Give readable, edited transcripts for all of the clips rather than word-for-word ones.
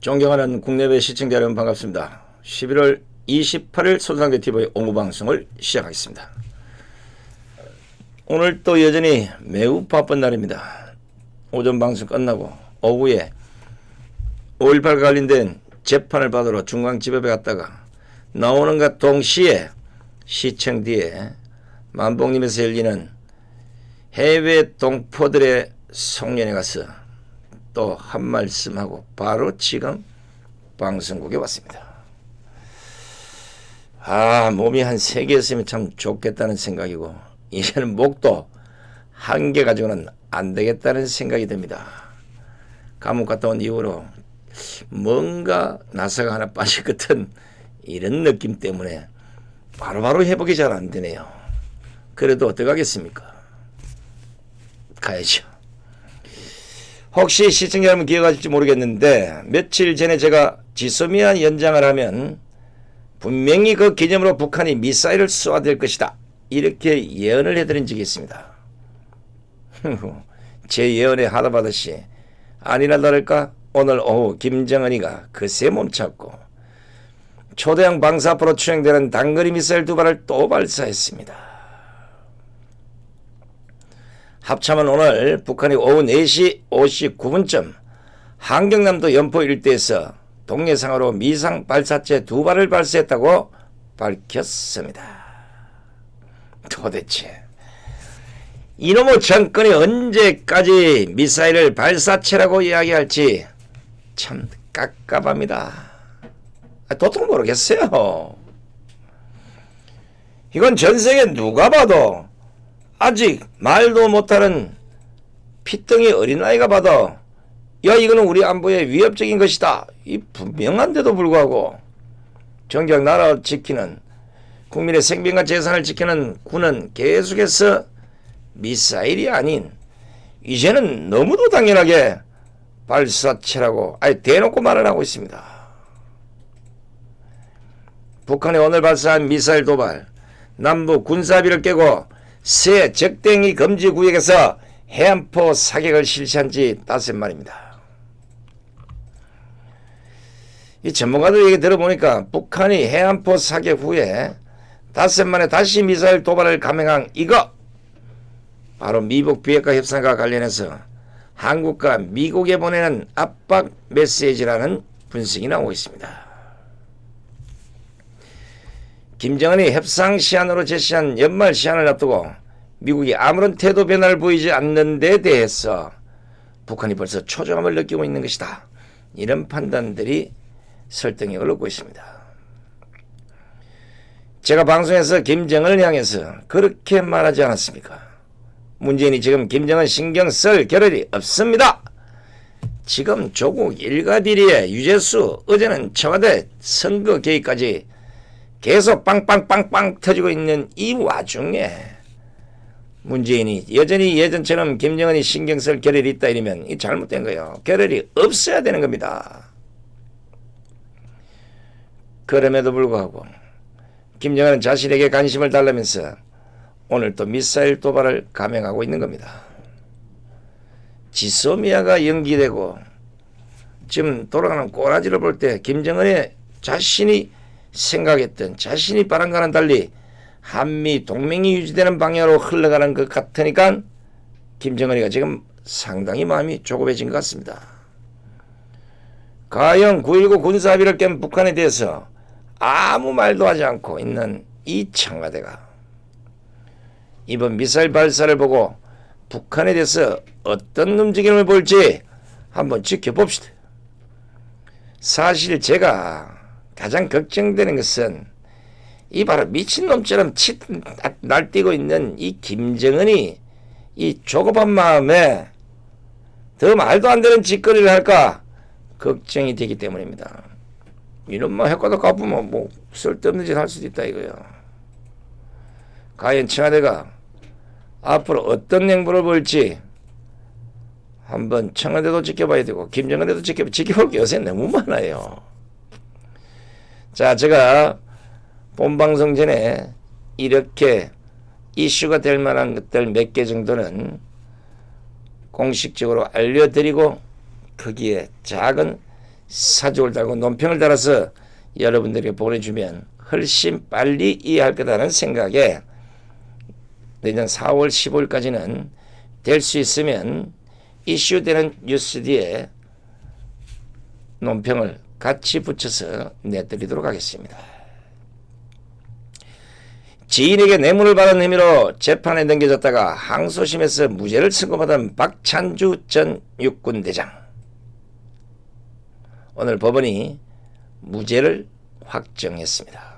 존경하는 국내외 시청자 여러분 반갑습니다. 11월 28일 손상대TV의 옹호방송을 시작하겠습니다. 오늘 또 여전히 매우 바쁜 날입니다. 오전 방송 끝나고 오후에 5.18과 관련된 재판을 받으러 중앙지법에 갔다가 나오는가 동시에 시청 뒤에 만복림에서 열리는 해외 동포들의 송년회 가서 또 한 말씀하고 바로 지금 방송국에 왔습니다. 몸이 한 3개였으면 참 좋겠다는 생각이고 이제는 목도 1개 가지고는 안 되겠다는 생각이 듭니다. 감옥 갔다 온 이후로 뭔가 나사가 하나 빠질 것 같은 이런 느낌 때문에 바로바로 회복이 잘 안 되네요. 그래도 어떡하겠습니까? 가야죠. 혹시 시청자 여러분 기억하실지 모르겠는데 며칠 전에 제가 지소미아 연장을 하면 분명히 그 기념으로 북한이 미사일을 쏘아댈 것이다 이렇게 예언을 해드린 적이 있습니다. 제 예언에 하다받았이 아니나 다를까 오늘 오후 김정은이가 그새 몸찾고 초대형 방사포로 추정되는 단거리 미사일 2발을 또 발사했습니다. 합참은 오늘 북한이 오후 4시 59분쯤 한경남도 연포 일대에서 동해상으로 미상 발사체 2발을 발사했다고 밝혔습니다. 도대체 이놈의 정권이 언제까지 미사일을 발사체라고 이야기할지 참 깝깝합니다. 도통 모르겠어요. 이건 전세계 누가 봐도 아직 말도 못하는 피덩이 어린아이가 봐도 야 이거는 우리 안보에 위협적인 것이다 이 분명한데도 불구하고 정작 나라 지키는 국민의 생명과 재산을 지키는 군은 계속해서 미사일이 아닌 이제는 너무도 당연하게 발사체라고 아예 대놓고 말을 하고 있습니다. 북한이 오늘 발사한 미사일 도발 남부 군사비를 깨고 새 적대행위 금지 구역에서 해안포 사격을 실시한 지 닷새 말입니다. 이 전문가들 얘기 들어보니까 북한이 해안포 사격 후에 닷새 만에 다시 미사일 도발을 감행한 이거 바로 미국 비핵화 협상과 관련해서 한국과 미국에 보내는 압박 메시지라는 분석이 나오고 있습니다. 김정은이 협상 시한으로 제시한 연말 시한을 앞두고 미국이 아무런 태도 변화를 보이지 않는 데 대해서 북한이 벌써 초조함을 느끼고 있는 것이다. 이런 판단들이 설득력을 얻고 있습니다. 제가 방송에서 김정은을 향해서 그렇게 말하지 않았습니까? 문재인이 지금 김정은 신경 쓸 겨를이 없습니다. 지금 조국 일가비리에 유재수 어제는 청와대 선거 개입까지 계속 빵빵빵빵 터지고 있는 이 와중에 문재인이 여전히 예전처럼 김정은이 신경 쓸 겨를이 있다 이러면 이 잘못된 거예요. 겨를이 없어야 되는 겁니다. 그럼에도 불구하고 김정은은 자신에게 관심을 달라면서 오늘 또 미사일 도발을 감행하고 있는 겁니다. 지소미아가 연기되고 지금 돌아가는 꼬라지를 볼 때 김정은의 자신이 생각했던 자신이 바란 거와는 달리 한미 동맹이 유지되는 방향으로 흘러가는 것 같으니까 김정은이가 지금 상당히 마음이 조급해진 것 같습니다. 가령 9.19 군사합의를 깬 북한에 대해서 아무 말도 하지 않고 있는 이 청와대가 이번 미사일 발사를 보고 북한에 대해서 어떤 움직임을 볼지 한번 지켜봅시다. 사실 가장 걱정되는 것은 이 바로 미친놈처럼 날뛰고 있는 이 김정은이 이 조급한 마음에 더 말도 안 되는 짓거리를 할까 걱정이 되기 때문입니다. 이놈만 효과도 갚으면 뭐 쓸데없는 짓 할 수도 있다 이거야. 과연 청와대가 앞으로 어떤 행보를 볼지 한번 청와대도 지켜봐야 되고 김정은대도 지켜볼 게 요새 너무 많아요. 자, 제가 본방송 전에 이렇게 이슈가 될 만한 것들 몇 개 정도는 공식적으로 알려드리고 거기에 작은 사족을 달고 논평을 달아서 여러분들에게 보내주면 훨씬 빨리 이해할 거다는 생각에 내년 4월 15일까지는 될 수 있으면 이슈되는 뉴스 뒤에 논평을 같이 붙여서 내드리도록 하겠습니다. 지인에게 뇌물을 받은 혐의로 재판에 넘겨졌다가 항소심에서 무죄를 선고받은 박찬주 전 육군대장. 오늘 법원이 무죄를 확정했습니다.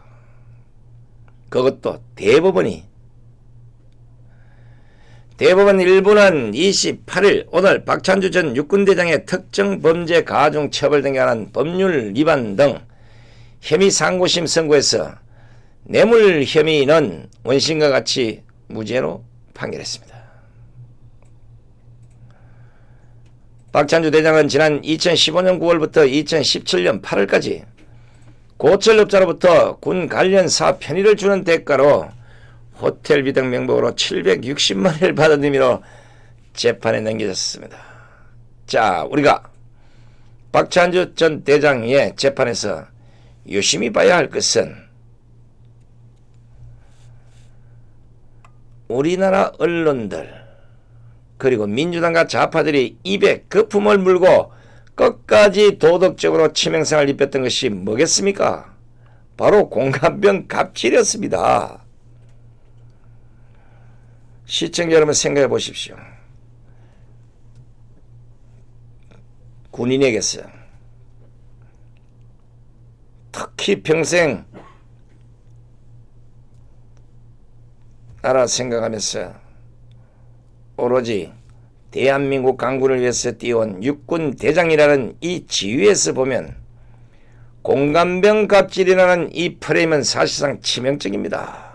그것도 대법원 1부는 28일 오늘 박찬주 전 육군대장의 특정 범죄 가중 처벌 등에 관한 법률 위반 등 혐의 상고심 선고에서 뇌물 혐의는 원심과 같이 무죄로 판결했습니다. 박찬주 대장은 지난 2015년 9월부터 2017년 8월까지 고철업자로부터 군 관련 사업 편의를 주는 대가로 호텔비 등 명목으로 760만 원을 받은 혐의로 재판에 넘겨졌습니다. 자, 우리가 박찬주 전 대장의 재판에서 유심히 봐야 할 것은 우리나라 언론들 그리고 민주당과 좌파들이 입에 거품을 물고 끝까지 도덕적으로 치명상을 입혔던 것이 뭐겠습니까? 바로 공감병 갑질이었습니다. 시청자 여러분 생각해 보십시오. 군인에게서 특히 평생 나라 생각하면서 오로지 대한민국 강군을 위해서 뛰어온 육군 대장이라는 이 지위에서 보면 공감병 갑질이라는 이 프레임은 사실상 치명적입니다.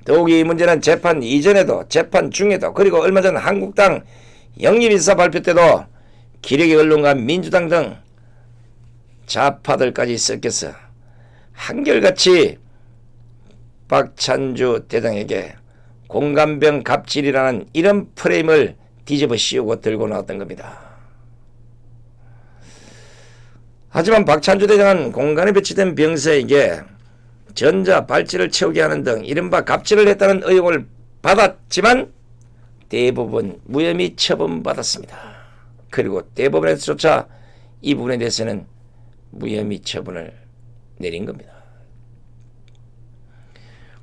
더욱이 이 문제는 재판 이전에도 재판 중에도 그리고 얼마 전 한국당 영입인사 발표 때도 기레기 언론과 민주당 등 좌파들까지 섞여서 한결같이 박찬주 대장에게 공감병 갑질이라는 이런 프레임을 뒤집어 씌우고 들고 나왔던 겁니다. 하지만 박찬주 대장은 공간에 배치된 병사에게 전자 발찌를 채우게 하는 등 이른바 갑질을 했다는 의혹을 받았지만 대부분 무혐의 처분받았습니다. 그리고 대법원에서조차 이 부분에 대해서는 무혐의 처분을 내린 겁니다.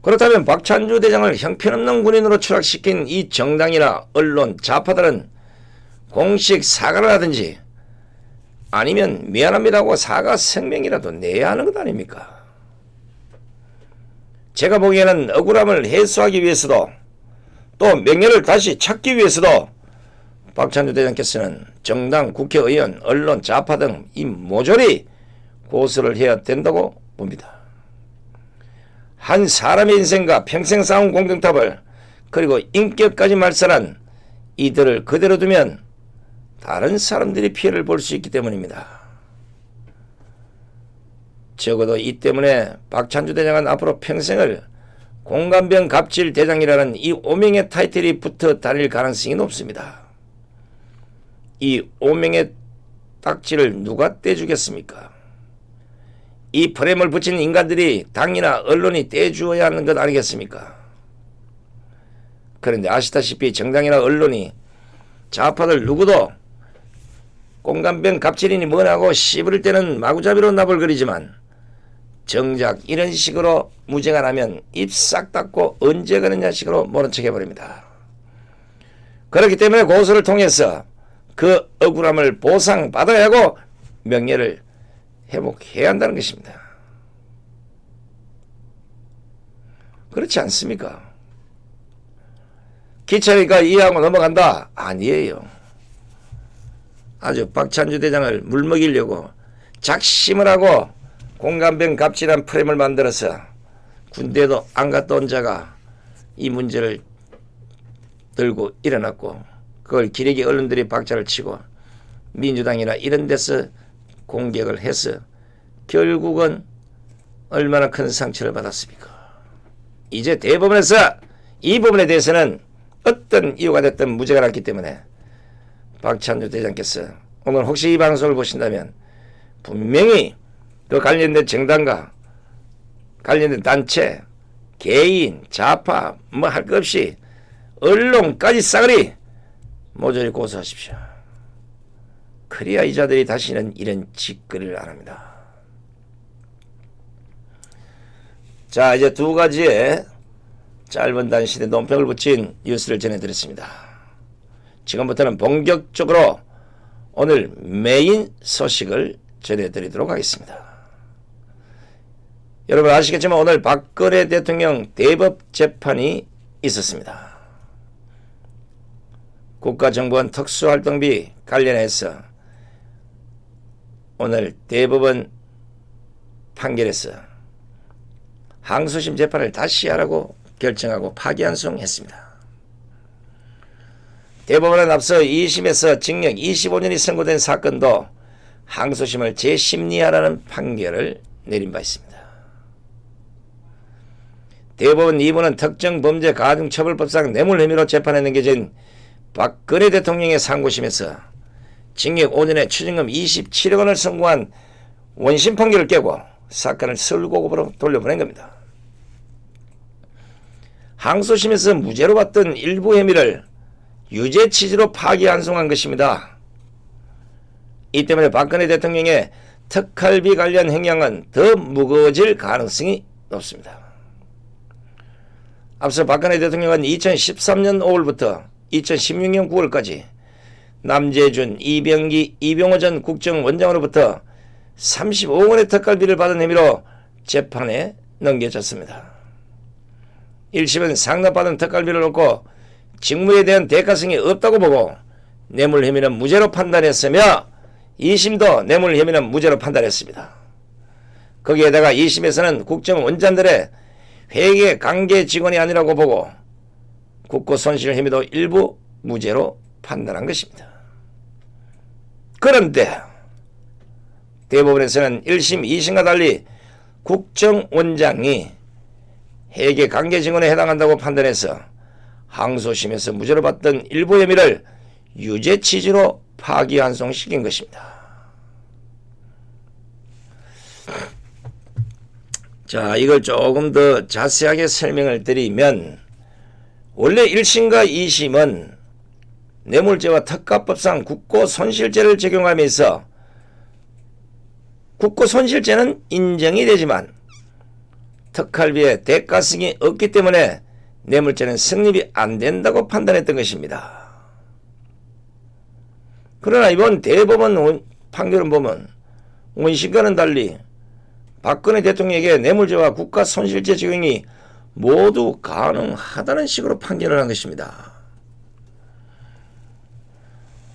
그렇다면 박찬주 대장을 형편없는 군인으로 추락시킨 이 정당이나 언론, 좌파들은 공식 사과를 하든지 아니면 미안합니다고 사과声明이라도 내야 하는 것 아닙니까? 제가 보기에는 억울함을 해소하기 위해서도 또 명예를 다시 찾기 위해서도 박찬주 대장께서는 정당, 국회의원, 언론, 좌파 등 이 모조리 고소를 해야 된다고 봅니다. 한 사람의 인생과 평생 쌓은 공동탑을 그리고 인격까지 말살한 이들을 그대로 두면 다른 사람들이 피해를 볼 수 있기 때문입니다. 적어도 이 때문에 박찬주 대장은 앞으로 평생을 공감병 갑질 대장이라는 이 오명의 타이틀이 붙어 다닐 가능성이 높습니다. 이 오명의 딱지를 누가 떼주겠습니까? 이 프레임을 붙인 인간들이 당이나 언론이 떼주어야 하는 것 아니겠습니까? 그런데 아시다시피 정당이나 언론이 좌파들 누구도 공감병 갑질이니 뭐냐고 씨부릴 때는 마구잡이로 나불거리지만 정작 이런 식으로 무죄가 나면 입 싹 닫고 언제 그러냐 식으로 모른 척 해버립니다. 그렇기 때문에 고소를 통해서 그 억울함을 보상받아야 하고 명예를 회복해야 한다는 것입니다. 그렇지 않습니까? 기차니까 이해하고 넘어간다? 아니에요. 아주 박찬주 대장을 물먹이려고 작심을 하고 공감병 갑질한 프레임을 만들어서 군대도 안 갔다 온 자가 이 문제를 들고 일어났고 그걸 기레기 언론들이 박자를 치고 민주당이나 이런 데서 공격을 해서 결국은 얼마나 큰 상처를 받았습니까? 이제 대법원에서 이 부분에 대해서는 어떤 이유가 됐든 무죄가 났기 때문에 박찬주 대장께서 오늘 혹시 이 방송을 보신다면 분명히 그 관련된 정당과 관련된 단체, 개인, 좌파 뭐 할 것 없이 언론까지 싸그리 모조리 고소하십시오. 그래야 이자들이 다시는 이런 짓거리를 안 합니다. 자, 이제 두 가지의 짧은 단신에 논평을 붙인 뉴스를 전해드렸습니다. 지금부터는 본격적으로 오늘 메인 소식을 전해드리도록 하겠습니다. 여러분 아시겠지만 오늘 박근혜 대통령 대법 재판이 있었습니다. 국가정보원 특수활동비 관련해서 오늘 대법원 판결에서 항소심 재판을 다시 하라고 결정하고 파기환송했습니다. 대법원은 앞서 2심에서 징역 25년이 선고된 사건도 항소심을 재심리하라는 판결을 내린 바 있습니다. 대법원 2부는 특정범죄 가중처벌법상 뇌물 혐의로 재판에 넘겨진 박근혜 대통령의 상고심에서 징역 5년에 추징금 27억 원을 선고한 원심 판결을 깨고 사건을 서울고급으로 돌려보낸 겁니다. 항소심에서 무죄로 봤던 일부 혐의를 유죄 취지로 파기환송한 것입니다. 이 때문에 박근혜 대통령의 특활비 관련 형량은 더 무거워질 가능성이 높습니다. 앞서 박근혜 대통령은 2013년 5월부터 2016년 9월까지 남재준, 이병기, 이병호 전 국정원장으로부터 35억 원의 특활비를 받은 혐의로 재판에 넘겨졌습니다. 1심은 상납받은 특활비를 놓고 직무에 대한 대가성이 없다고 보고 뇌물 혐의는 무죄로 판단했으며 2심도 뇌물 혐의는 무죄로 판단했습니다. 거기에다가 2심에서는 국정원장들의 회계 관계 직원이 아니라고 보고 국고 손실 혐의도 일부 무죄로 판단한 것입니다. 그런데 대법원에서는 1심, 2심과 달리 국정원장이 회계 관계 직원에 해당한다고 판단해서 항소심에서 무죄로 봤던 일부 혐의를 유죄 취지로 파기환송시킨 것입니다. 자, 이걸 조금 더 자세하게 설명을 드리면 원래 1심과 2심은 뇌물죄와 특가법상 국고손실죄를 적용하면서 국고손실죄는 인정이 되지만 특활비의 대가성이 없기 때문에 뇌물죄는 성립이 안 된다고 판단했던 것입니다. 그러나 이번 대법원 판결을 보면 원심과는 달리 박근혜 대통령에게 뇌물죄와 국가손실죄 적용이 모두 가능하다는 식으로 판결을 한 것입니다.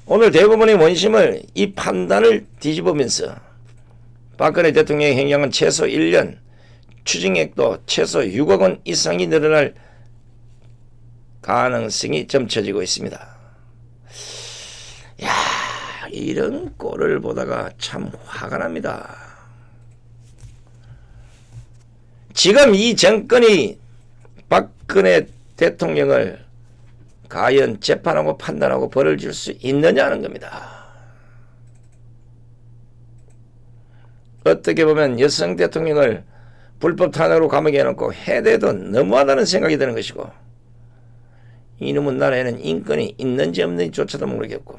오늘 대법원의 원심을 이 판단을 뒤집으면서 박근혜 대통령의 형량은 최소 1년, 추징액도 최소 6억 원 이상이 늘어날 가능성이 점쳐지고 있습니다. 야, 이런 꼴을 보다가 참 화가 납니다. 지금 이 정권이 박근혜 대통령을 과연 재판하고 판단하고 벌을 줄 수 있느냐는 겁니다. 어떻게 보면 여성 대통령을 불법 탄핵으로 감옥에 해놓고 해대도 너무하다는 생각이 드는 것이고, 이놈의 나라에는 인권이 있는지 없는지조차도 모르겠고,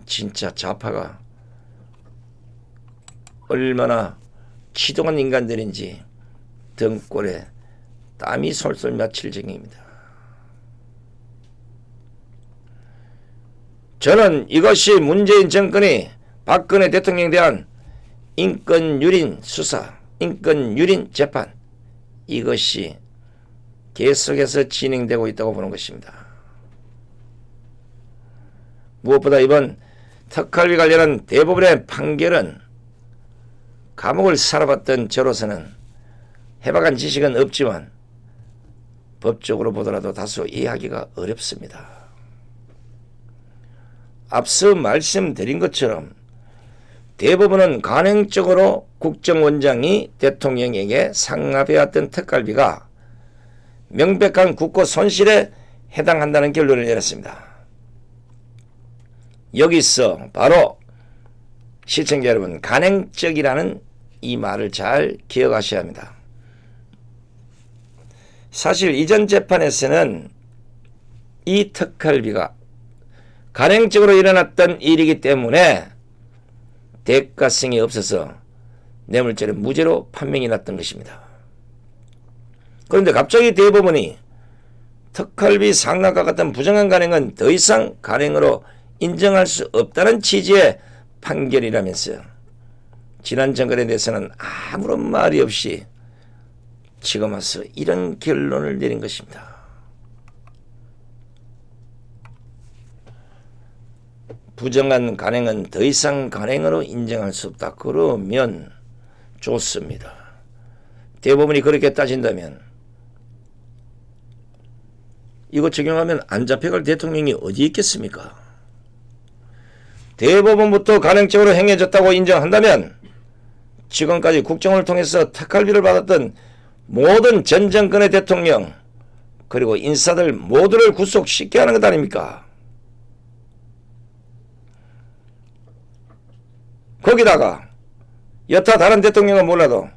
진짜 좌파가 얼마나 지독한 인간들인지 등골에 땀이 솔솔 맺힐 정입니다. 저는 이것이 문재인 정권이 박근혜 대통령에 대한 인권유린 수사, 인권유린 재판, 이것이 계속해서 진행되고 있다고 보는 것입니다. 무엇보다 이번 특활비 관련한 대법원의 판결은 감옥을 살아봤던 저로서는 해박한 지식은 없지만 법적으로 보더라도 다소 이해하기가 어렵습니다. 앞서 말씀드린 것처럼 대법원은 간행적으로 국정원장이 대통령에게 상납해왔던 특활비가 명백한 국고 손실에 해당한다는 결론을 내렸습니다. 여기서 바로 시청자 여러분, 간행적이라는 이 말을 잘 기억하셔야 합니다. 사실 이전 재판에서는 이 특활비가 간행적으로 일어났던 일이기 때문에 대가성이 없어서 뇌물죄를 무죄로 판명이 났던 것입니다. 그런데 갑자기 대법원이 특활비 상납과 같은 부정한 간행은 더 이상 간행으로 인정할 수 없다는 취지의 판결이라면서 지난 정권에 대해서는 아무런 말이 없이 지금 와서 이런 결론을 내린 것입니다. 부정한 간행은 더 이상 간행으로 인정할 수 없다. 그러면 좋습니다. 대법원이 그렇게 따진다면 이거 적용하면 안 잡혀갈 대통령이 어디 있겠습니까? 대법원부터 간행적으로 행해졌다고 인정한다면 지금까지 국정을 통해서 특활비를 받았던 모든 전 정권의 대통령 그리고 인사들 모두를 구속시켜야 하는 것 아닙니까? 거기다가 여타 다른 대통령은 몰라도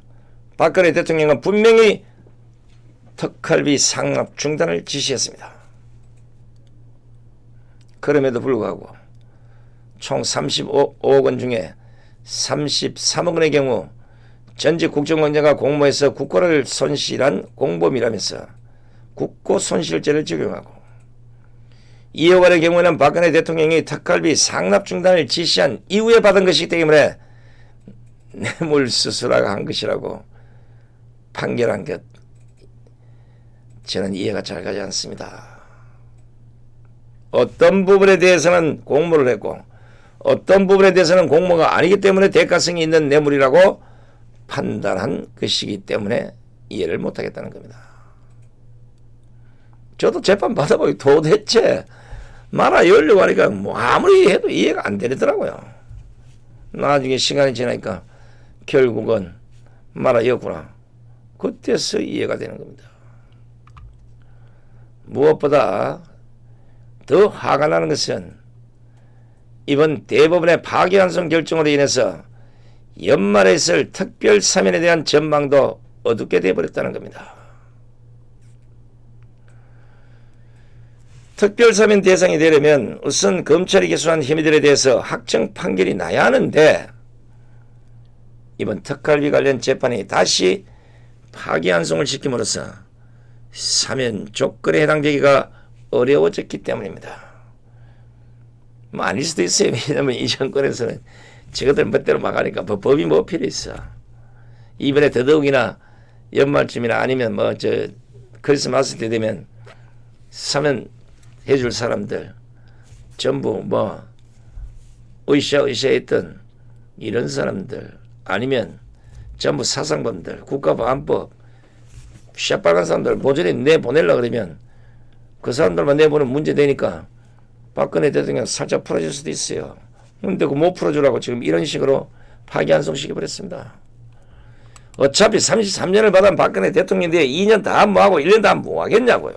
박근혜 대통령은 분명히 특활비 상납 중단을 지시했습니다. 그럼에도 불구하고 총 35억 원 중에 33억 원의 경우 전직 국정원장과 공모해서 국고를 손실한 공범이라면서 국고손실죄를 적용하고 2억 원의 경우에는 박근혜 대통령이 특활비 상납 중단을 지시한 이후에 받은 것이기 때문에 뇌물수수라고 한 것이라고 판결한 것 저는 이해가 잘 가지 않습니다. 어떤 부분에 대해서는 공모를 했고 어떤 부분에 대해서는 공모가 아니기 때문에 대가성이 있는 뇌물이라고 판단한 것이기 때문에 이해를 못하겠다는 겁니다. 저도 재판 받아보기 도대체 말아 열려고 하니까 뭐 아무리 해도 이해가 안 되더라고요. 나중에 시간이 지나니까 결국은 말아 였구나. 그때서 이해가 되는 겁니다. 무엇보다 더 화가 나는 것은 이번 대법원의 파기환송 결정으로 인해서 연말에 있을 특별 사면에 대한 전망도 어둡게 되어버렸다는 겁니다. 특별 사면 대상이 되려면 우선 검찰이 기소한 혐의들에 대해서 확정 판결이 나야 하는데 이번 특활비 관련 재판이 다시 파기환송을 시킴으로써 사면 조건에 해당되기가 어려워졌기 때문입니다. 뭐 아닐 수도 있어요. 왜냐하면 이 정권에서는 저것들 멋대로 막 하니까 법이 뭐 필요 있어. 이번에 더더욱이나 연말쯤이나 아니면 뭐 저 크리스마스 때 되면 사면 해줄 사람들 전부 뭐 으쌰 했던 이런 사람들 아니면 전부 사상범들 국가보안법 시합빨간 사람들 모조리 내보내려고 그러면 그 사람들만 내보내면 문제되니까 박근혜 대통령 살짝 풀어줄 수도 있어요. 근데 그 못 풀어주라고 지금 이런 식으로 파기환송 시켜버렸습니다. 어차피 33년을 받은 박근혜 대통령인데 2년 다 뭐하고 1년 다 뭐하겠냐고요.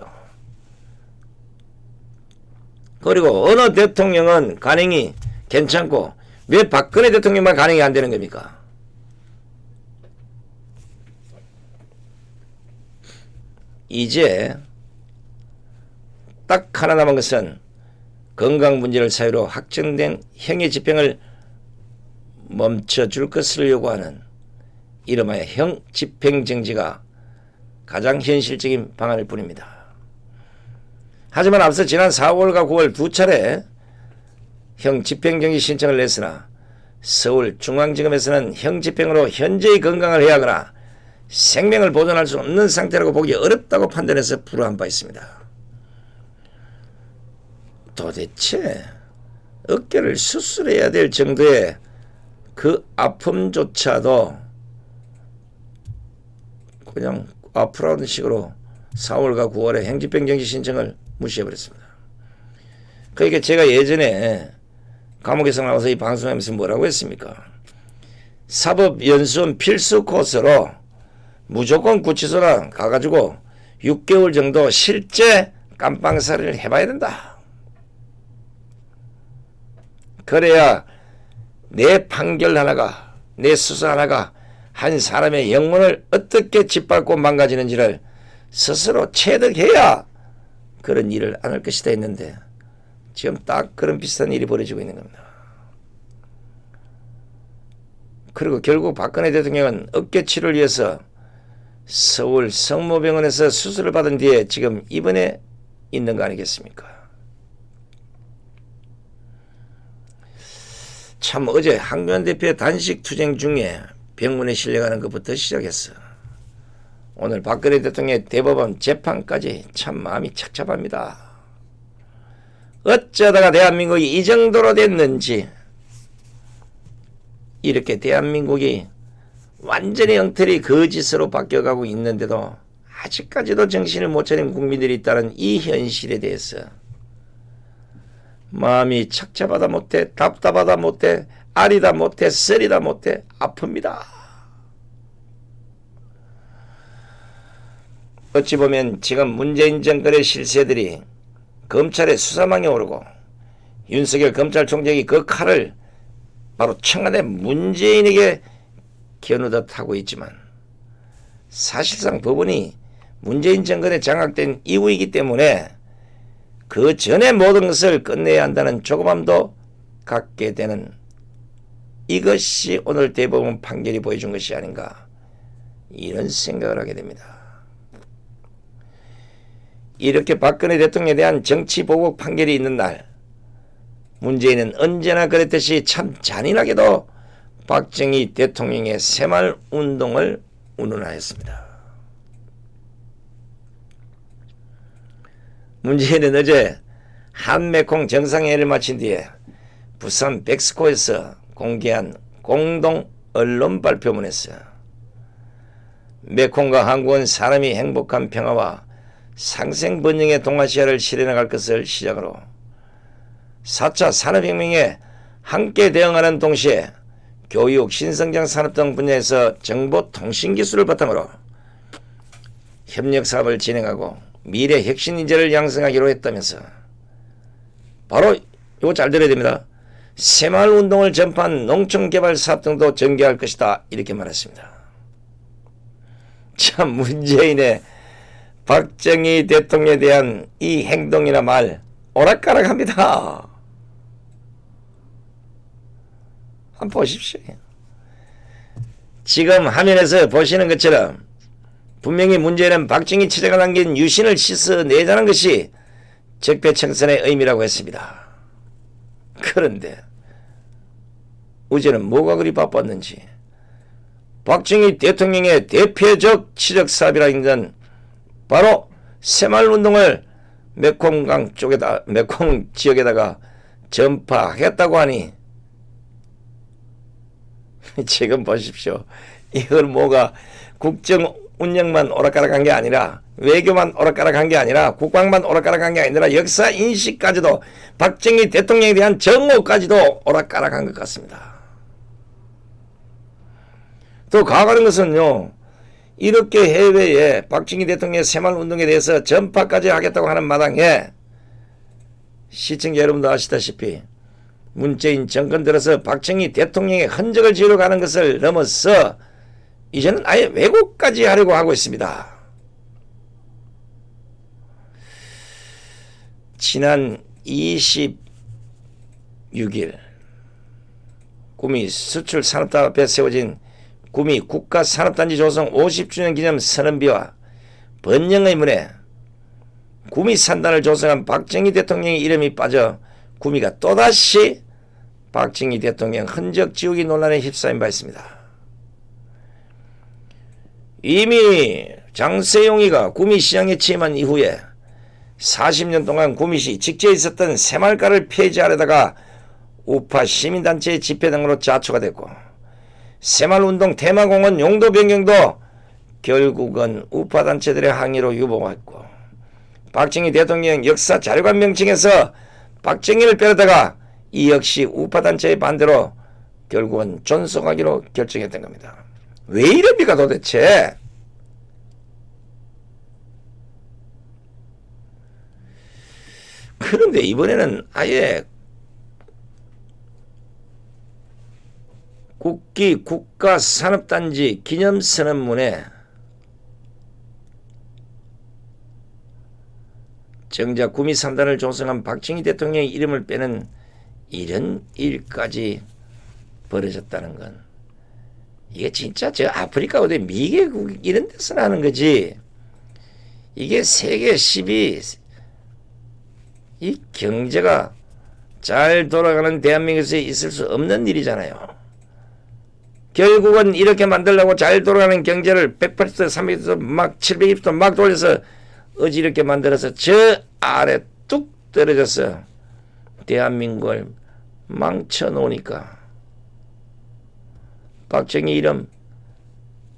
그리고 어느 대통령은 간행이 괜찮고 왜 박근혜 대통령만 간행이 안 되는 겁니까? 이제 딱 하나 남은 것은 건강 문제를 사유로 확정된 형의 집행을 멈춰줄 것을 요구하는 이름하여 형 집행정지가 가장 현실적인 방안일 뿐입니다. 하지만 앞서 지난 4월과 9월 두 차례 형 집행정지 신청을 냈으나 서울중앙지검에서는 형 집행으로 현재의 건강을 해하거나 생명을 보존할 수 없는 상태라고 보기 어렵다고 판단해서 불허한 바 있습니다. 도대체 어깨를 수술해야 될 정도의 그 아픔조차도 그냥 아프라는 식으로 4월과 9월에 행집행정지 신청을 무시해버렸습니다. 그러니까 제가 예전에 감옥에서 나와서 이 방송하면서 뭐라고 했습니까? 사법연수원 필수 코스로 무조건 구치소랑 가가지고 6개월 정도 실제 깜빵살이를 해봐야 된다. 그래야 내 판결 하나가, 내 수사 하나가 한 사람의 영혼을 어떻게 짓밟고 망가지는지를 스스로 체득해야 그런 일을 안 할 것이다 했는데 지금 딱 그런 비슷한 일이 벌어지고 있는 겁니다. 그리고 결국 박근혜 대통령은 어깨치를 위해서 서울 성모병원에서 수술을 받은 뒤에 지금 입원해 있는 거 아니겠습니까? 참 어제 황교안 대표의 단식 투쟁 중에 병문에 실려가는 것부터 시작했어. 오늘 박근혜 대통령의 대법원 재판까지 참 마음이 착잡합니다. 어쩌다가 대한민국이 이 정도로 됐는지, 이렇게 대한민국이 완전히 엉터리 거짓으로 바뀌어가고 있는데도 아직까지도 정신을 못 차린 국민들이 있다는 이 현실에 대해서 마음이 착잡하다 못해, 답답하다 못해, 아리다 못해, 쓰리다 못해 아픕니다. 어찌 보면 지금 문재인 정권의 실세들이 검찰의 수사망에 오르고 윤석열 검찰총장이 그 칼을 바로 청와대 문재인에게 겨누듯 하고 있지만 사실상 법원이 문재인 정권에 장악된 이후이기 때문에 그 전에 모든 것을 끝내야 한다는 조급함도 갖게 되는, 이것이 오늘 대법원 판결이 보여준 것이 아닌가, 이런 생각을 하게 됩니다. 이렇게 박근혜 대통령에 대한 정치보복 판결이 있는 날, 문재인은 언제나 그랬듯이 참 잔인하게도 박정희 대통령의 새마을운동을 운운하였습니다. 문재인은 어제 한메콩 정상회의를 마친 뒤에 부산 백스코에서 공개한 공동 언론 발표문에서 메콩과 한국은 사람이 행복한 평화와 상생번영의 동아시아를 실현해갈 것을 시작으로 4차 산업혁명에 함께 대응하는 동시에 교육, 신성장 산업 등 분야에서 정보통신기술을 바탕으로 협력사업을 진행하고 미래 혁신 인재를 양성하기로 했다면서, 바로 이거 잘 들어야 됩니다. 새마을운동을 전파한 농촌개발사업 등도 전개할 것이다, 이렇게 말했습니다. 참 문재인의 박정희 대통령에 대한 이 행동이나 말 오락가락합니다. 한번 보십시오. 지금 화면에서 보시는 것처럼 분명히 문재인은 박정희 체제가 남긴 유신을 씻어내자는 것이 적폐청산의 의미라고 했습니다. 그런데 어제는 뭐가 그리 바빴는지 박정희 대통령의 대표적 치적사업이라 있는 바로 새마을운동을 메콩강 쪽에다, 메콩 지역에다가 전파하겠다고 하니 지금 보십시오. 이걸 뭐가 국정 운영만 오락가락한 게 아니라, 외교만 오락가락한 게 아니라, 국방만 오락가락한 게 아니라 역사 인식까지도, 박정희 대통령에 대한 정오까지도 오락가락한 것 같습니다. 또 가가는 것은요, 이렇게 해외에 박정희 대통령의 새마을운동에 대해서 전파까지 하겠다고 하는 마당에 시청자 여러분도 아시다시피 문재인 정권 들어서 박정희 대통령의 흔적을 지우러 가는 것을 넘어서 이제는 아예 왜곡까지 하려고 하고 있습니다. 지난 26일 구미 수출산업단 앞에 세워진 구미 국가산업단지 조성 50주년 기념 선언비와 번영의 문에 구미 산단을 조성한 박정희 대통령의 이름이 빠져 구미가 또다시 박정희 대통령 흔적 지우기 논란에 휩싸인 바 있습니다. 이미 장세용이가 구미시장에 취임한 이후에 40년 동안 구미시 직제에 있었던 새마을가를 폐지하려다가 우파 시민단체의 집회 등으로 자초가 됐고, 새마을운동 테마공원 용도 변경도 결국은 우파단체들의 항의로 유보했고, 박정희 대통령 역사 자료관 명칭에서 박정희를 빼려다가 이 역시 우파단체의 반대로 결국은 존속하기로 결정했던 겁니다. 왜 이럽니까 도대체? 그런데 이번에는 아예 국기 국가산업단지 기념선언문에 정작 구미 3단을 조성한 박정희 대통령의 이름을 빼는 이런 일까지 벌어졌다는 건 이게 진짜 저 아프리카 어디 미개국 이런 데서 나는 거지. 이게 세계 10위 이 경제가 잘 돌아가는 대한민국에서 있을 수 없는 일이잖아요. 결국은 이렇게 만들려고 잘 돌아가는 경제를 180도, 300도, 막 720도 막 돌려서 어지럽게 만들어서 저 아래 뚝 떨어져서 대한민국을 망쳐놓으니까 박정희 이름,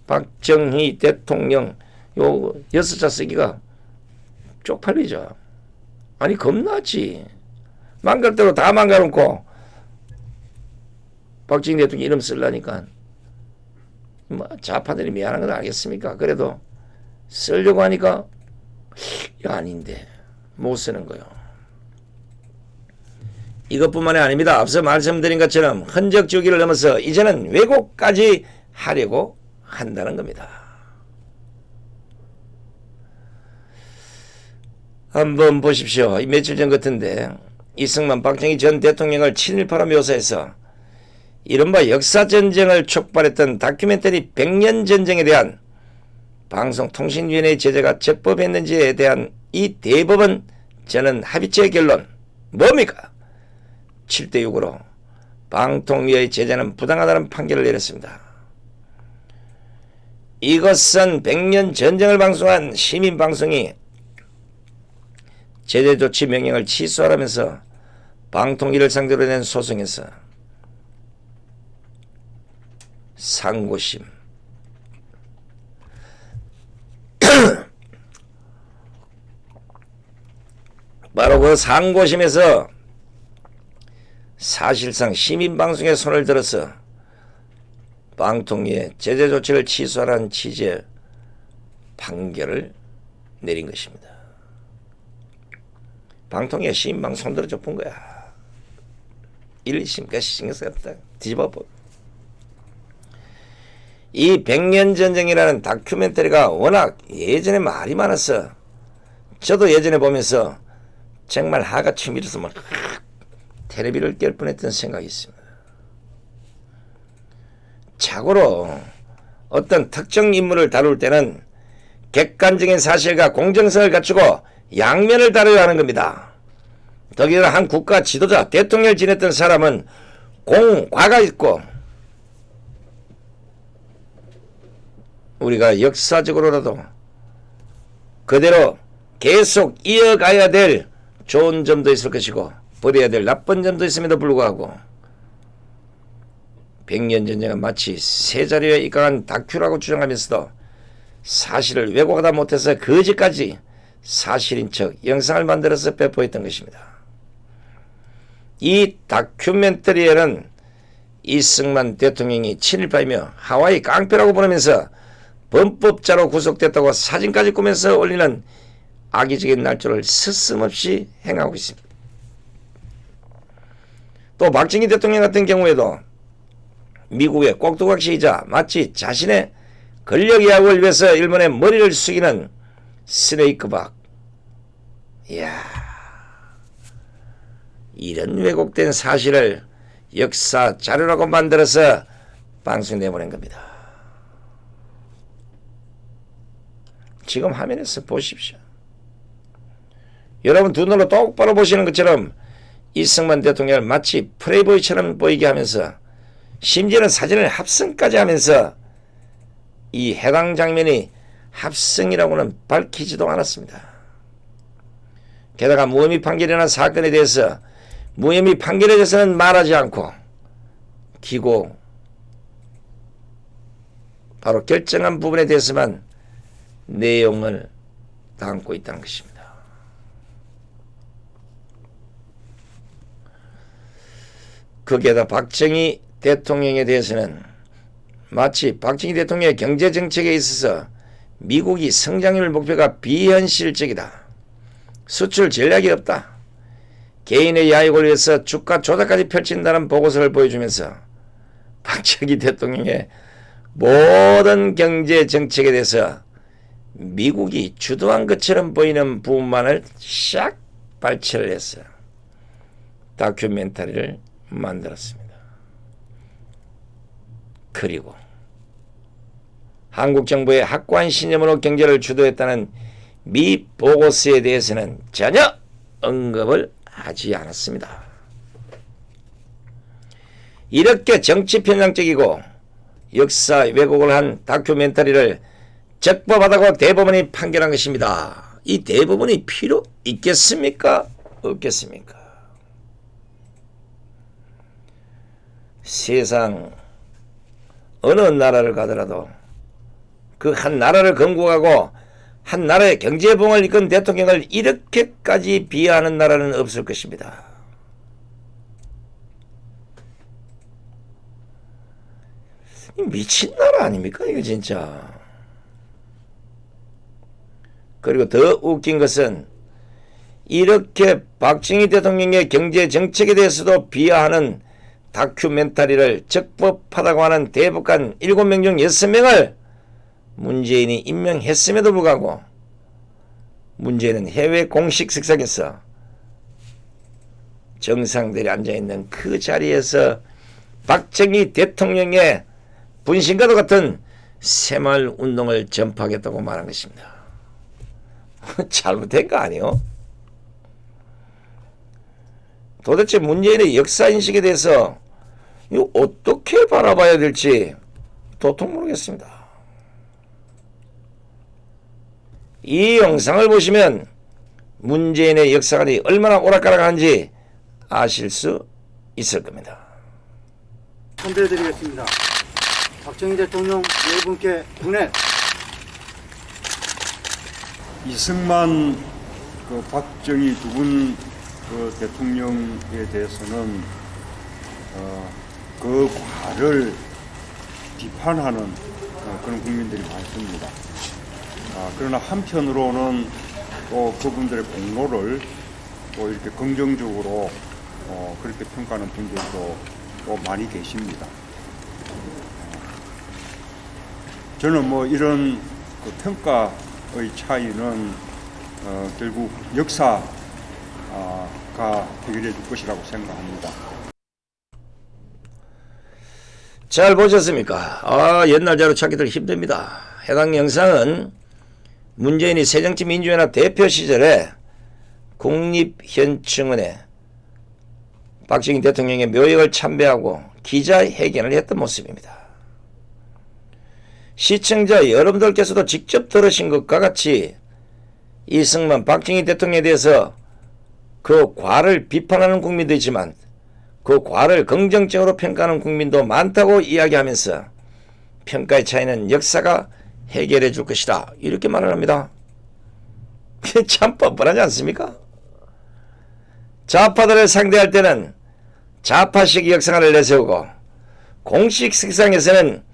박정희 대통령 요 6자 쓰기가 쪽팔리죠. 아니 겁나지. 망갈 대로 다 망가놓고 박정희 대통령 이름 쓰려니까 뭐 좌파들이 미안한 건 알겠습니까? 그래도 쓰려고 하니까 아닌데 못 쓰는 거요. 이것뿐만이 아닙니다. 앞서 말씀드린 것처럼 흔적 주기를 넘어서 이제는 왜곡까지 하려고 한다는 겁니다. 한번 보십시오. 며칠 전 같은데 이승만 박정희 전 대통령을 친일파로 묘사해서 이른바 역사전쟁을 촉발했던 다큐멘터리 백년전쟁에 대한 방송통신위원회의 제재가 적법했는지에 대한 이 대법원 저는 합의체 결론 뭡니까? 7대6으로 방통위의 제재는 부당하다는 판결을 내렸습니다. 이것은 백년 전쟁을 방송한 시민방송이 제재조치 명령을 취소하라면서 방통위를 상대로 낸 소송에서 상고심 바로 그 상고심에서 사실상 시민방송에 손을 들어서 방통위에 제재 조치를 취소하라는 취지의 판결을 내린 것입니다. 방통위에 시민방송 손 들어줘 본 거야. 1, 2심까지 신경 쓰였다. 뒤집어 보. 이 백년전쟁이라는 다큐멘터리가 워낙 예전에 말이 많았어. 저도 예전에 보면서 정말 하가 치밀어서 막 테레비를 깰 뻔했던 생각이 있습니다. 자고로 어떤 특정 인물을 다룰 때는 객관적인 사실과 공정성을 갖추고 양면을 다뤄야 하는 겁니다. 더기나 한 국가 지도자, 대통령을 지냈던 사람은 공과가 있고 우리가 역사적으로라도 그대로 계속 이어가야 될 좋은 점도 있을 것이고 버려야 될 나쁜 점도 있음에도 불구하고 백년전쟁은 마치 새 자리에 입각한 다큐라고 주장하면서도 사실을 왜곡하다 못해서 거짓까지 사실인 척 영상을 만들어서 배포했던 것입니다. 이 다큐멘터리에는 이승만 대통령이 친일파이며 하와이 깡패라고 부르면서 범법자로 구속됐다고 사진까지 꾸면서 올리는 악의적인 날조를 스스럼없이 행하고 있습니다. 또 박정희 대통령 같은 경우에도 미국의 꼭두각시이자 마치 자신의 권력 이학을 위해서 일본의 머리를 숙이는 스네이크박. 이야, 이런 왜곡된 사실을 역사 자료라고 만들어서 방송내보낸 겁니다. 지금 화면에서 보십시오. 여러분 두 눈으로 똑바로 보시는 것처럼 이승만 대통령을 마치 플레이보이처럼 보이게 하면서 심지어는 사진을 합성까지 하면서 이 해당 장면이 합성이라고는 밝히지도 않았습니다. 게다가 무혐의 판결이나 사건에 대해서 무혐의 판결에 대해서는 말하지 않고 기고 바로 결정한 부분에 대해서만 내용을 담고 있다는 것입니다. 거기에다 박정희 대통령에 대해서는 마치 박정희 대통령의 경제정책에 있어서 미국이 성장률 목표가 비현실적이다. 수출 전략이 없다. 개인의 야익을 위해서 주가 조작까지 펼친다는 보고서를 보여주면서 박정희 대통령의 모든 경제 정책에 대해서 미국이 주도한 것처럼 보이는 부분만을 싹 발췌를 해서 다큐멘터리를 만들었습니다. 그리고 한국 정부의 확고한 신념으로 경제를 주도했다는 미 보고서에 대해서는 전혀 언급을 하지 않았습니다. 이렇게 정치 편향적이고 역사 왜곡을 한 다큐멘터리를 적법하다고 대법원이 판결한 것입니다. 이 대법원이 필요 있겠습니까? 없겠습니까? 세상 어느 나라를 가더라도 그 한 나라를 건국하고 한 나라의 경제봉을 이끈 대통령을 이렇게까지 비하하는 나라는 없을 것입니다. 미친 나라 아닙니까 이거 진짜. 그리고 더 웃긴 것은 이렇게 박정희 대통령의 경제 정책에 대해서도 비하하는 다큐멘터리를 적법하다고 하는 대법관 7명 중 6명을 문재인이 임명했음에도 불구하고 문재인은 해외 공식 석상에서 정상들이 앉아있는 그 자리에서 박정희 대통령의 분신과도 같은 새마을운동을 전파하겠다고 말한 것입니다. 잘못된 거 아니요? 도대체 문재인의 역사인식에 대해서 이거 어떻게 바라봐야 될지 도통 모르겠습니다. 이 영상을 보시면 문재인의 역사관이 얼마나 오락가락한지 아실 수 있을 겁니다. 선배드리겠습니다. 박정희 대통령 여러분께 군에 이승만 박정희 두 분 대통령에 대해서는 그 과를 비판하는 그런 국민들이 많습니다. 그러나 한편으로는 또 그분들의 공로를 또 이렇게 긍정적으로 그렇게 평가하는 분들도 또 많이 계십니다. 저는 뭐 이런 그 평가의 차이는 결국 역사가 해결해 줄 것이라고 생각합니다. 잘 보셨습니까? 옛날 자료 찾기들 힘듭니다. 해당 영상은 문재인이 새정치민주연합 대표 시절에 국립현충원에 박정희 대통령의 묘역을 참배하고 기자회견을 했던 모습입니다. 시청자 여러분들께서도 직접 들으신 것과 같이 이승만 박정희 대통령에 대해서 그 과를 비판하는 국민도 있지만 그 과를 긍정적으로 평가하는 국민도 많다고 이야기하면서 평가의 차이는 역사가 해결해 줄 것이다 이렇게 말을 합니다. 참 뻔뻔하지 않습니까? 좌파들을 상대할 때는 좌파식 역사관을 내세우고 공식 석상에서는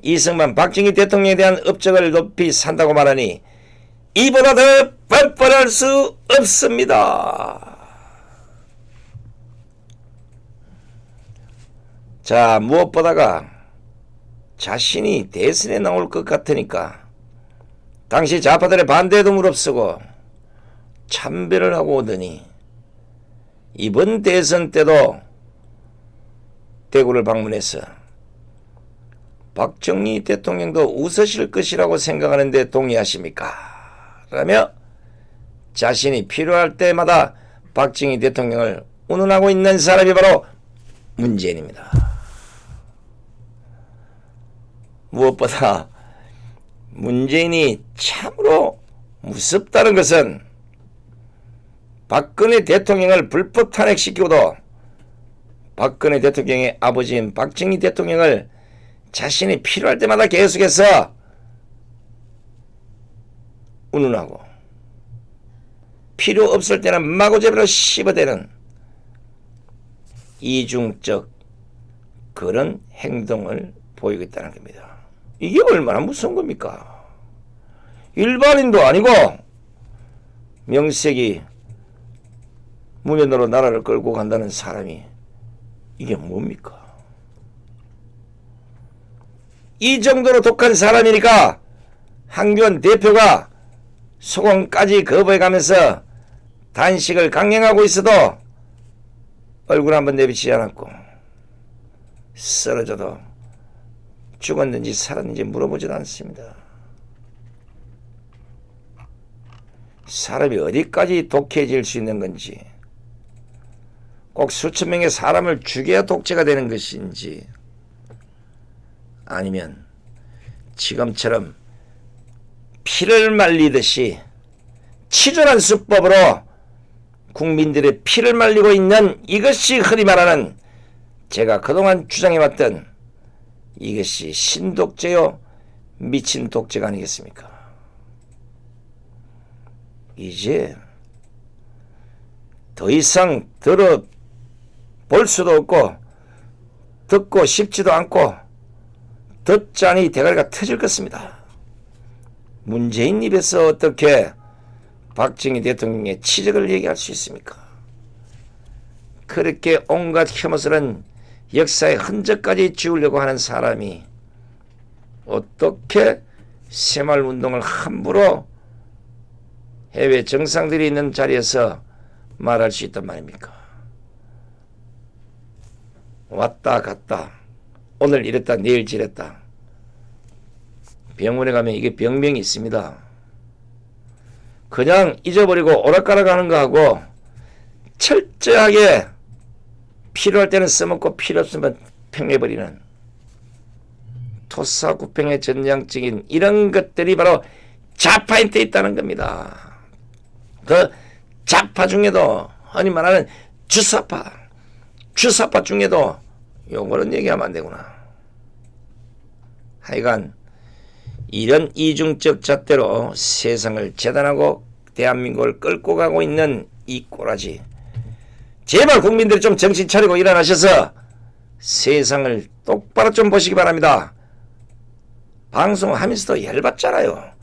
이승만 박정희 대통령에 대한 업적을 높이 산다고 말하니 이보다 더 뻔뻔할 수 없습니다. 자, 무엇보다가 자신이 대선에 나올 것 같으니까 당시 좌파들의 반대도 무릅쓰고 참배를 하고 오더니 이번 대선 때도 대구를 방문해서 박정희 대통령도 웃으실 것이라고 생각하는데 동의하십니까? 라며 자신이 필요할 때마다 박정희 대통령을 운운하고 있는 사람이 바로 문재인입니다. 무엇보다 문재인이 참으로 무섭다는 것은 박근혜 대통령을 불법 탄핵시키고도 박근혜 대통령의 아버지인 박정희 대통령을 자신이 필요할 때마다 계속해서 운운하고 필요 없을 때는 마구잡이로 씹어대는 이중적 그런 행동을 보이고 있다는 겁니다. 이게 얼마나 무서운 겁니까? 일반인도 아니고 명색이 무면으로 나라를 끌고 간다는 사람이 이게 뭡니까? 이 정도로 독한 사람이니까 황교안 대표가 소금까지 거부해가면서 단식을 강행하고 있어도 얼굴 한번 내비치지 않았고 쓰러져도 죽었는지 살았는지 물어보지도 않습니다. 사람이 어디까지 독해질 수 있는 건지, 꼭 수천 명의 사람을 죽여야 독재가 되는 것인지, 아니면 지금처럼 피를 말리듯이 치졸한 수법으로 국민들의 피를 말리고 있는 이것이 흔히 말하는 제가 그동안 주장해왔던 이것이 신독재요 미친 독재가 아니겠습니까? 이제 더 이상 들어볼 수도 없고 듣고 싶지도 않고 듣자니 대가리가 터질 것입니다. 문재인 입에서 어떻게 박정희 대통령의 치적을 얘기할 수 있습니까? 그렇게 온갖 혐오스러운 역사의 흔적까지 지우려고 하는 사람이 어떻게 새마을운동을 함부로 해외 정상들이 있는 자리에서 말할 수 있단 말입니까? 왔다 갔다, 오늘 이랬다 내일 저랬다. 병원에 가면 이게 병명이 있습니다. 그냥 잊어버리고 오락가락 하는 거하고 철저하게 필요할 때는 써먹고 필요 없으면 팽해버리는 토사구팽의 전향적인 이런 것들이 바로 좌파한테 있다는 겁니다. 그 좌파 중에도 흔히 말하는 주사파 중에도 요거는 얘기하면 안 되구나. 하여간 이런 이중적 잣대로 세상을 재단하고 대한민국을 끌고 가고 있는 이 꼬라지, 제발 국민들이 좀 정신 차리고 일어나셔서 세상을 똑바로 좀 보시기 바랍니다. 방송하면서도 열받잖아요.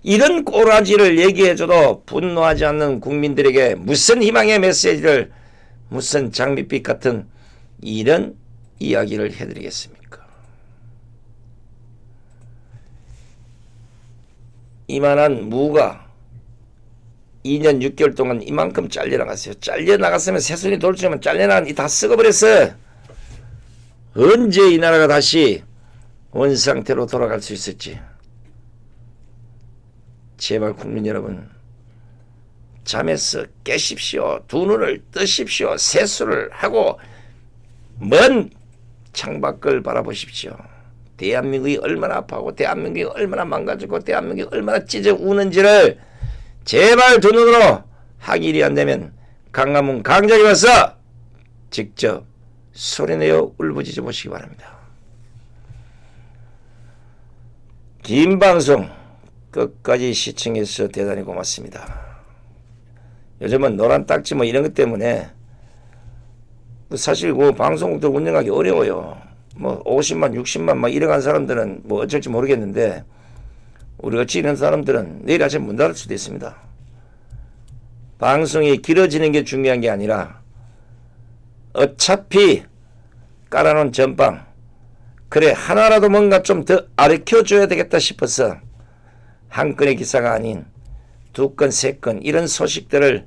이런 꼬라지를 얘기해줘도 분노하지 않는 국민들에게 무슨 희망의 메시지를, 무슨 장밋빛 같은 이런 이야기를 해드리겠습니까? 이만한 무가 2년 6개월 동안 이만큼 잘려나갔어요. 잘려나갔으면 새순이 돌주면 잘려나간 이 다 썩어버렸어요. 언제 이 나라가 다시 원상태로 돌아갈 수 있을지. 제발 국민 여러분, 잠에서 깨십시오. 두 눈을 뜨십시오. 세수를 하고 먼 창밖을 바라보십시오. 대한민국이 얼마나 아파하고 대한민국이 얼마나 망가지고 대한민국이 얼마나 찢어 우는지를 제발 두 눈으로 하길이 안 되면 강화문 강장에 와서 직접 소리내어 울부짖어 보시기 바랍니다. 긴 방송 끝까지 시청해주셔서 대단히 고맙습니다. 요즘은 노란 딱지 뭐 이런 것 때문에 사실 그 방송국들 운영하기 어려워요. 뭐 50만 60만 막 이래간 사람들은 뭐 어쩔지 모르겠는데 우리 같이 이런 사람들은 내일 아침 문 닫을 수도 있습니다. 방송이 길어지는 게 중요한 게 아니라 어차피 깔아놓은 전방, 그래 하나라도 뭔가 좀 더 가르쳐줘야 되겠다 싶어서 한 건의 기사가 아닌 두 건, 세 건 이런 소식들을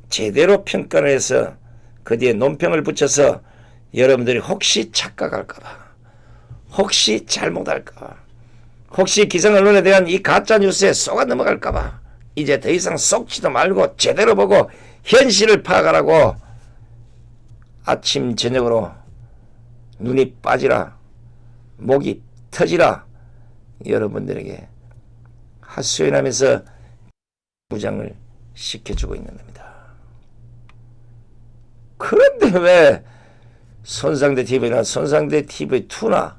제대로 평가를 해서 그 뒤에 논평을 붙여서 여러분들이 혹시 착각할까봐, 혹시 잘못할까봐, 혹시 기성언론에 대한 이 가짜뉴스에 속아 넘어갈까봐 이제 더 이상 속지도 말고 제대로 보고 현실을 파악하라고 아침 저녁으로 눈이 빠지라, 목이 터지라 여러분들에게 하소연하면서 무장을 시켜주고 있는 겁니다. 그런데 왜 손상대 TV나 손상대 TV2나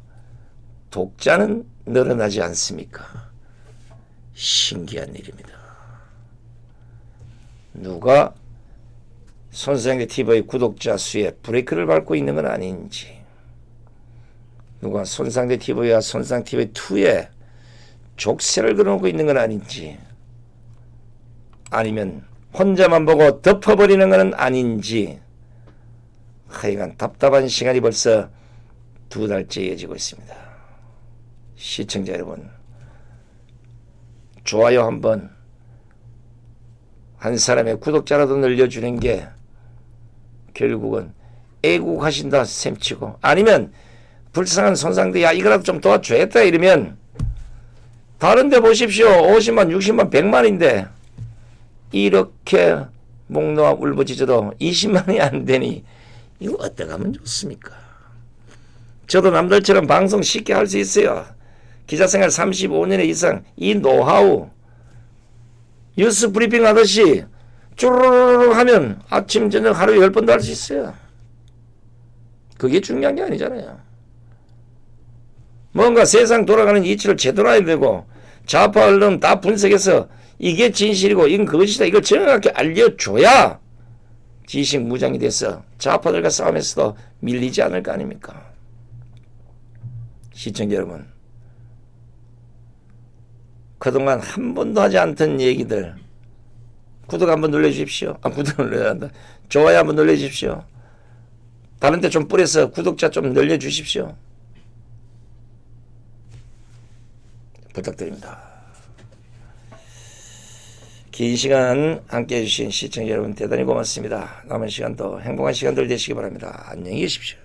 독자는 늘어나지 않습니까? 신기한 일입니다. 누가 손상대 TV의 구독자 수에 브레이크를 밟고 있는 건 아닌지, 누가 손상대 TV와 손상 TV2에 족쇄를 걸어놓고 있는 건 아닌지, 아니면 혼자만 보고 덮어버리는 건 아닌지, 하여간 답답한 시간이 벌써 2달째 이어지고 있습니다. 시청자 여러분, 좋아요 한번, 한 사람의 구독자라도 늘려주는 게 결국은 애국하신다 셈치고, 아니면 불쌍한 손상들 야 이거라도 좀 도와줘야겠다 이러면 다른 데 보십시오. 50만 60만 100만인데 이렇게 목 놓아 울부짖어도 20만이 안 되니 이거 어떻게 하면 좋습니까? 저도 남들처럼 방송 쉽게 할 수 있어요. 기자생활 35년 이상 이 노하우 뉴스 브리핑 하듯이 쭈르르르 하면 아침 저녁 하루에 10번도 할 수 있어요. 그게 중요한 게 아니잖아요. 뭔가 세상 돌아가는 이치를 제대로 알아야 되고, 좌파 언론 다 분석해서 이게 진실이고 이건 거짓이다 이걸 정확하게 알려줘야 지식 무장이 돼서 좌파들과 싸움에서도 밀리지 않을 거 아닙니까? 시청자 여러분, 그동안 한 번도 하지 않던 얘기들 구독 한번 눌러주십시오. 구독 눌러야 한다. 좋아요 한번 눌러주십시오. 다른 데 좀 뿌려서 구독자 좀 늘려주십시오. 부탁드립니다. 긴 시간 함께해 주신 시청자 여러분 대단히 고맙습니다. 남은 시간도 행복한 시간들 되시기 바랍니다. 안녕히 계십시오.